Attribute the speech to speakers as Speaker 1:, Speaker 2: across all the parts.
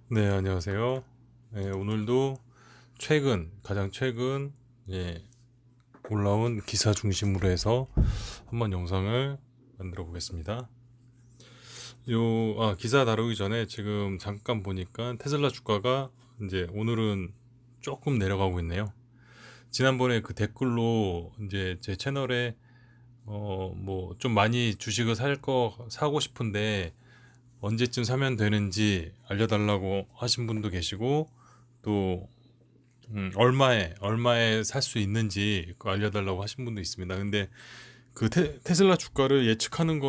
Speaker 1: 네, 안녕하세요. 네, 오늘도 가장 최근 예, 올라온 기사 중심으로 해서 한번 영상을 만들어 보겠습니다. 기사 다루기 전에 지금 잠깐 보니까 테슬라 주가가 이제 오늘은 조금 내려가고 있네요. 지난번에 그 댓글로 이제 제 채널에 뭐 좀 많이 주식을 사고 싶은데 언제쯤 사면 되는지 알려달라고 하신 분도 계시고 또 얼마에 살 수 있는지 그거 알려달라고 하신 분도 있습니다. 근데 그 테슬라 주가를 예측하는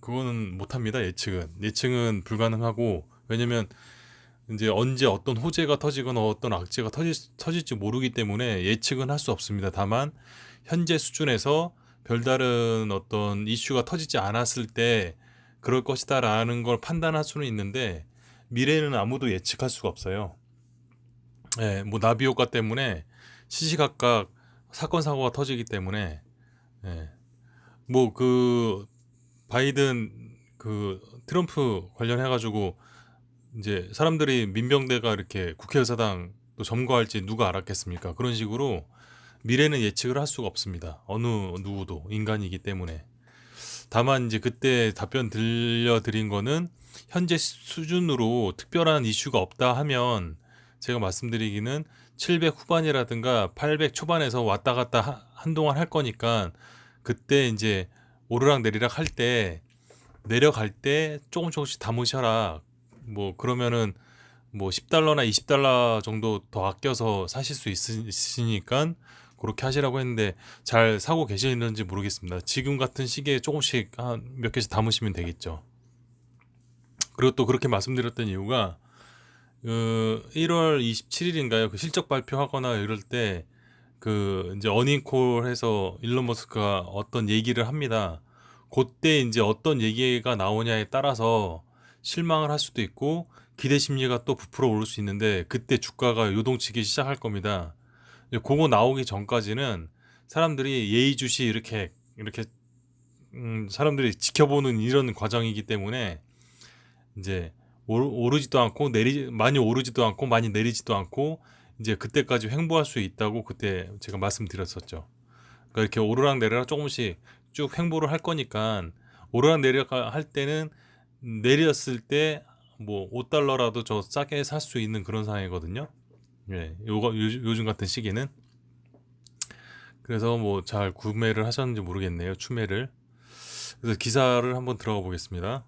Speaker 1: 그거는 못합니다. 예측은 불가능하고, 왜냐면 이제 언제 어떤 호재가 터지거나 어떤 악재가 터질지 모르기 때문에 예측은 할 수 없습니다. 다만 현재 수준에서 별다른 어떤 이슈가 터지지 않았을 때 그럴 것이다라는 걸 판단할 수는 있는데, 미래는 아무도 예측할 수가 없어요. 예, 뭐 나비 효과 때문에 시시각각 사건 사고가 터지기 때문에, 예, 뭐 그 바이든 그 트럼프 관련해 가지고 이제 사람들이 민병대가 이렇게 국회의사당 또 점거할지 누가 알았겠습니까? 그런 식으로 미래는 예측을 할 수가 없습니다. 어느 누구도 인간이기 때문에. 다만 이제 그때 답변 들려드린 거는 현재 수준으로 특별한 이슈가 없다 하면 제가 말씀드리기는 700 후반이라든가 800 초반에서 왔다 갔다 한동안 할 거니까, 그때 이제 오르락 내리락 할 때 내려갈 때 조금씩 담으셔라. 뭐 그러면은 뭐 10달러나 20달러 정도 더 아껴서 사실 수 있으니까 그렇게 하시라고 했는데 잘 사고 계시는지 모르겠습니다. 지금 같은 시기에 조금씩 한 몇 개씩 담으시면 되겠죠. 그리고 또 그렇게 말씀드렸던 이유가 1월 27일인가요? 그 실적 발표하거나 이럴 때 그 이제 어닝콜 해서 일론 머스크가 어떤 얘기를 합니다. 그때 이제 어떤 얘기가 나오냐에 따라서 실망을 할 수도 있고 기대 심리가 또 부풀어 오를 수 있는데, 그때 주가가 요동치기 시작할 겁니다. 그거 나오기 전까지는 사람들이 예의주시 이렇게 사람들이 지켜보는 이런 과정이기 때문에 이제 오르지도 않고 많이 오르지도 않고 많이 내리지도 않고 이제 그때까지 횡보할 수 있다고 그때 제가 말씀드렸었죠. 그러니까 이렇게 오르락 내리락 조금씩 쭉 횡보를 할 거니까, 오르락 내리락 할 때는 내렸을 때 뭐 5달러라도 저 싸게 살 수 있는 그런 상황이거든요. 예, 요즘 같은 시기는. 그래서 뭐 잘 구매를 하셨는지 모르겠네요. 추매를. 그래서 기사를 한번 들어가 보겠습니다.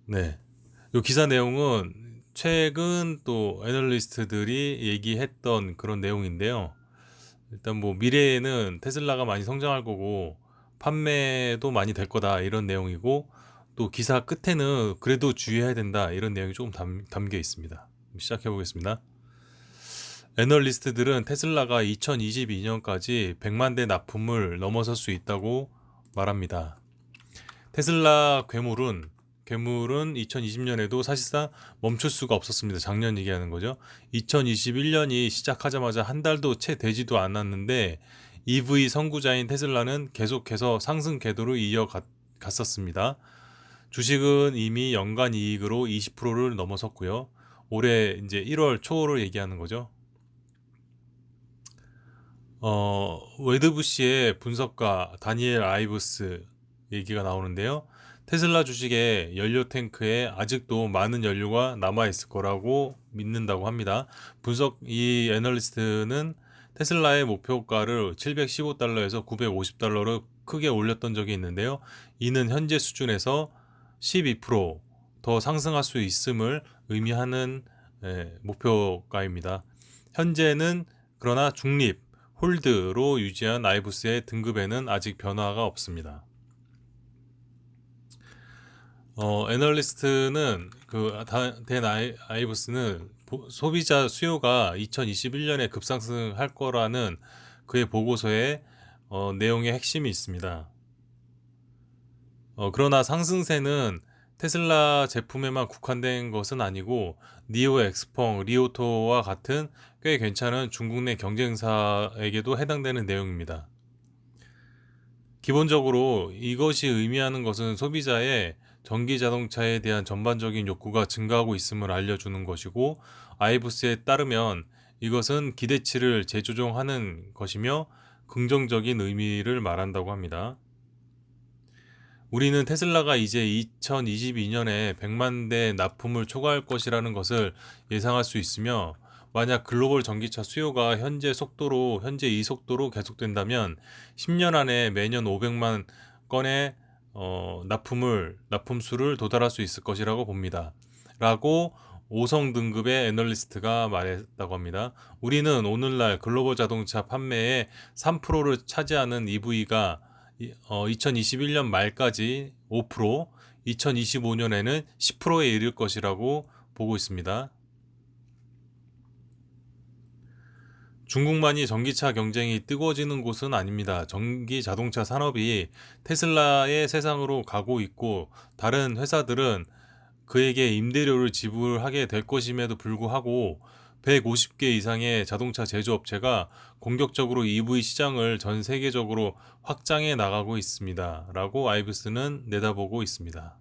Speaker 1: 네. 요 기사 내용은 최근 또 애널리스트들이 얘기했던 그런 내용인데요. 일단 뭐 미래에는 테슬라가 많이 성장할 거고 판매도 많이 될 거다 이런 내용이고, 또 기사 끝에는 그래도 주의해야 된다 이런 내용이 조금 담겨 있습니다. 시작해 보겠습니다. 애널리스트들은 테슬라가 2022년까지 100만 대 납품을 넘어설 수 있다고 말합니다. 테슬라 괴물은 2020년에도 사실상 멈출 수가 없었습니다. 작년 얘기하는 거죠. 2021년이 시작하자마자 한 달도 채 되지도 않았는데 EV 선구자인 테슬라는 계속해서 상승 궤도를 이어갔었습니다. 주식은 이미 연간 이익으로 20%를 넘어섰고요. 올해 이제 1월 초를 얘기하는 거죠. 웨드부시의 분석가 다니엘 아이브스 얘기가 나오는데요. 테슬라 주식의 연료 탱크에 아직도 많은 연료가 남아 있을 거라고 믿는다고 합니다. 이 애널리스트는 테슬라의 목표가를 715달러에서 950달러로 크게 올렸던 적이 있는데요. 이는 현재 수준에서 12%더 상승할 수 있음을 의미하는 목표가입니다. 현재는 그러나 중립, 홀드로 유지한 아이브스의 등급에는 아직 변화가 없습니다. 애널리스트는 댄 아이브스는 소비자 수요가 2021년에 급상승할 거라는 그의 보고서에 내용의 핵심이 있습니다. 그러나 상승세는 테슬라 제품에만 국한된 것은 아니고 니오 엑스펑, 리오토와 같은 꽤 괜찮은 중국 내 경쟁사에게도 해당되는 내용입니다. 기본적으로 이것이 의미하는 것은 소비자의 전기 자동차에 대한 전반적인 욕구가 증가하고 있음을 알려주는 것이고, 아이브스에 따르면 이것은 기대치를 재조정하는 것이며 긍정적인 의미를 말한다고 합니다. 우리는 테슬라가 이제 2022년에 100만 대 납품을 초과할 것이라는 것을 예상할 수 있으며, 만약 글로벌 전기차 수요가 현재 이 속도로 계속된다면 10년 안에 매년 500만 건의 납품수를 도달할 수 있을 것이라고 봅니다. 라고 5성 등급의 애널리스트가 말했다고 합니다. 우리는 오늘날 글로벌 자동차 판매의 3%를 차지하는 EV가 2021년 말까지 5%, 2025년에는 10%에 이를 것이라고 보고 있습니다. 중국만이 전기차 경쟁이 뜨거워지는 곳은 아닙니다. 전기 자동차 산업이 테슬라의 세상으로 가고 있고, 다른 회사들은 그에게 임대료를 지불하게 될 것임에도 불구하고 150개 이상의 자동차 제조업체가 공격적으로 EV 시장을 전 세계적으로 확장해 나가고 있습니다. 라고 아이브스는 내다보고 있습니다.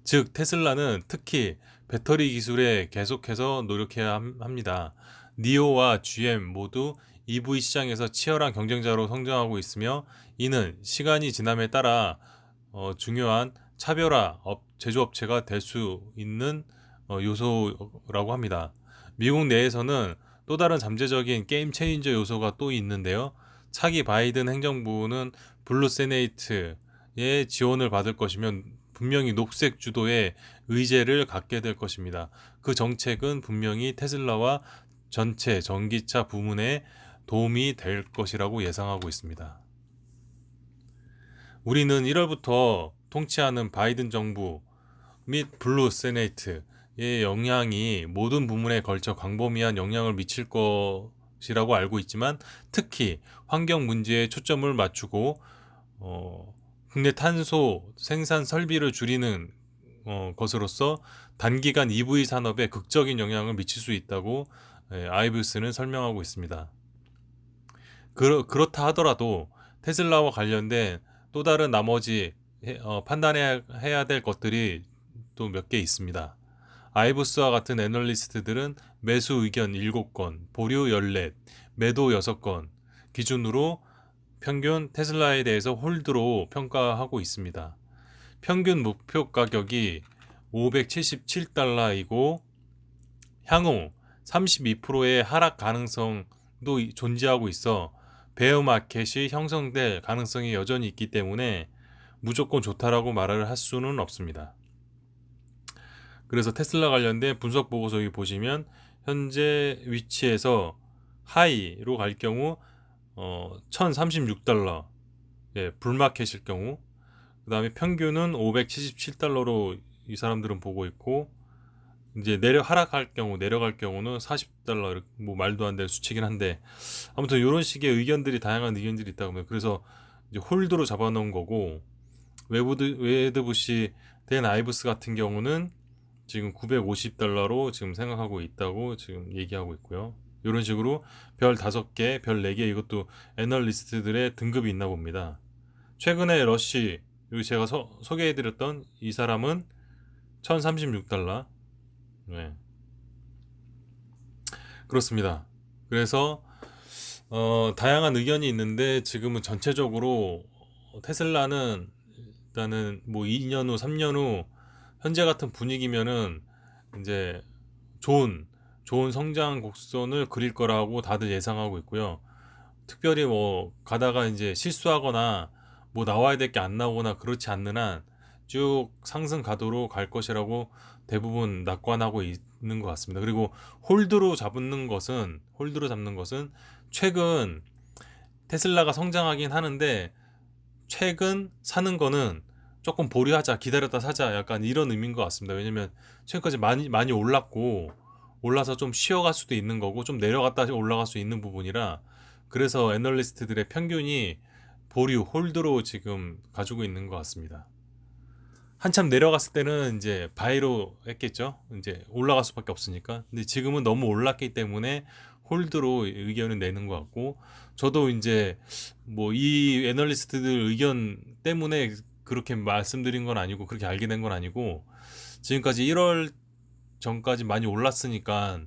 Speaker 1: 즉, 테슬라는 특히 배터리 기술에 계속해서 노력해야 합니다. 니오와 GM 모두 EV 시장에서 치열한 경쟁자로 성장하고 있으며, 이는 시간이 지남에 따라 중요한 차별화 제조업체가 될 수 있는 요소라고 합니다. 미국 내에서는 또 다른 잠재적인 게임 체인저 요소가 또 있는데요. 차기 바이든 행정부는 블루 세네이트의 지원을 받을 것이며 분명히 녹색 주도의 의제를 갖게 될 것입니다. 그 정책은 분명히 테슬라와 전체 전기차 부문에 도움이 될 것이라고 예상하고 있습니다. 우리는 1월부터 통치하는 바이든 정부 및 블루 세네이트의 영향이 모든 부문에 걸쳐 광범위한 영향을 미칠 것이라고 알고 있지만, 특히 환경 문제에 초점을 맞추고 국내 탄소 생산 설비를 줄이는 것으로서 단기간 EV 산업에 극적인 영향을 미칠 수 있다고 아이브스는 설명하고 있습니다. 그렇다 하더라도 테슬라와 관련된 또 다른 나머지 판단해야 될 것들이 또 몇 개 있습니다. 아이브스와 같은 애널리스트들은 매수 의견 7건, 보류 14, 매도 6건 기준으로 평균 테슬라에 대해서 홀드로 평가하고 있습니다. 평균 목표 가격이 $577이고 향후 32%의 하락 가능성도 존재하고 있어 베어 마켓이 형성될 가능성이 여전히 있기 때문에 무조건 좋다라고 말을 할 수는 없습니다. 그래서 테슬라 관련된 분석 보고서 여기 보시면 현재 위치에서 하이로 갈 경우 $1,036, 예, 불마켓일 경우, 그 다음에 평균은 $577로 이 사람들은 보고 있고, 이제 하락할 경우, 내려갈 경우는 $40, 뭐 말도 안 되는 수치긴 한데, 아무튼 이런 식의 의견들이, 다양한 의견들이 있다고 합니다. 그래서 이제 홀드로 잡아놓은 거고, 웨드부시 된 아이브스 같은 경우는 지금 $950로 지금 생각하고 있다고 지금 얘기하고 있고요. 이런 식으로 별 5개, 별 4개, 이것도 애널리스트들의 등급이 있나 봅니다. 최근에 러쉬, 여기 제가 소개해드렸던 이 사람은 $1,036. 네. 그렇습니다. 그래서 다양한 의견이 있는데, 지금은 전체적으로 테슬라는 일단은 뭐 2년 후, 3년 후 현재 같은 분위기면은 이제 좋은 성장 곡선을 그릴 거라고 다들 예상하고 있고요. 특별히 뭐 가다가 이제 실수하거나 뭐 나와야 될 게 안 나오거나 그렇지 않는 한 쭉 상승 가도로 갈 것이라고 대부분 낙관하고 있는 것 같습니다. 그리고 홀드로 잡는 것은 최근 테슬라가 성장하긴 하는데, 최근 사는 거는 조금 보류하자, 기다렸다 사자, 약간 이런 의미인 것 같습니다. 왜냐면 최근까지 많이 올라서 좀 쉬어갈 수도 있는 거고, 좀 내려갔다 올라갈 수 있는 부분이라, 그래서 애널리스트들의 평균이 홀드로 지금 가지고 있는 것 같습니다. 한참 내려갔을 때는 이제 바이로 했겠죠. 이제 올라갈 수밖에 없으니까. 근데 지금은 너무 올랐기 때문에 홀드로 의견을 내는 것 같고, 저도 이제 뭐 이 애널리스트들 의견 때문에 그렇게 말씀드린 건 아니고 그렇게 알게 된 건 아니고 지금까지 1월 전까지 많이 올랐으니까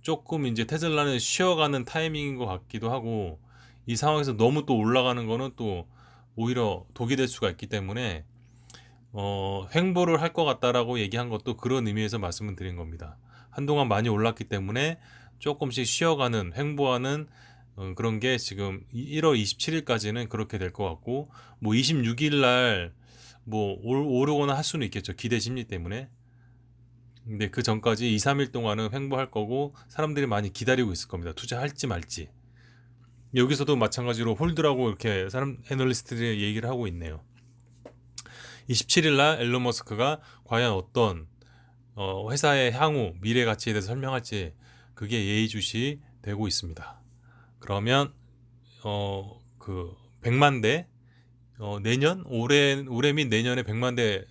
Speaker 1: 조금 이제 테슬라는 쉬어가는 타이밍인 것 같기도 하고 이 상황에서 너무 또 올라가는 거는 또 오히려 독이 될 수가 있기 때문에 횡보를 할 것 같다라고 얘기한 것도 그런 의미에서 말씀을 드린 겁니다. 한동안 많이 올랐기 때문에 조금씩 쉬어가는 횡보하는 그런 게 지금 1월 27일까지는 그렇게 될 것 같고 뭐 26일 날 뭐 오르거나 할 수는 있겠죠. 기대 심리 때문에. 근데 그 전까지 2, 3일 동안은 횡보할 거고 사람들이 많이 기다리고 있을 겁니다. 투자할지 말지. 여기서도 마찬가지로 홀드라고 이렇게 사람 애널리스트들이 얘기를 하고 있네요. 27일 날 앨런 머스크가 과연 어떤 회사의 향후 미래 가치에 대해서 설명할지 그게 예의주시 되고 있습니다. 그러면 그 100만 대 내년 올해 및 내년에 100만 대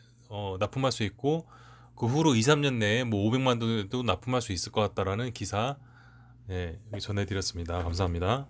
Speaker 1: 납품할 수 있고 그 후로 2, 3년 내에 뭐 500만 대도 납품할 수 있을 것 같다라는 기사 전해드렸습니다. 감사합니다.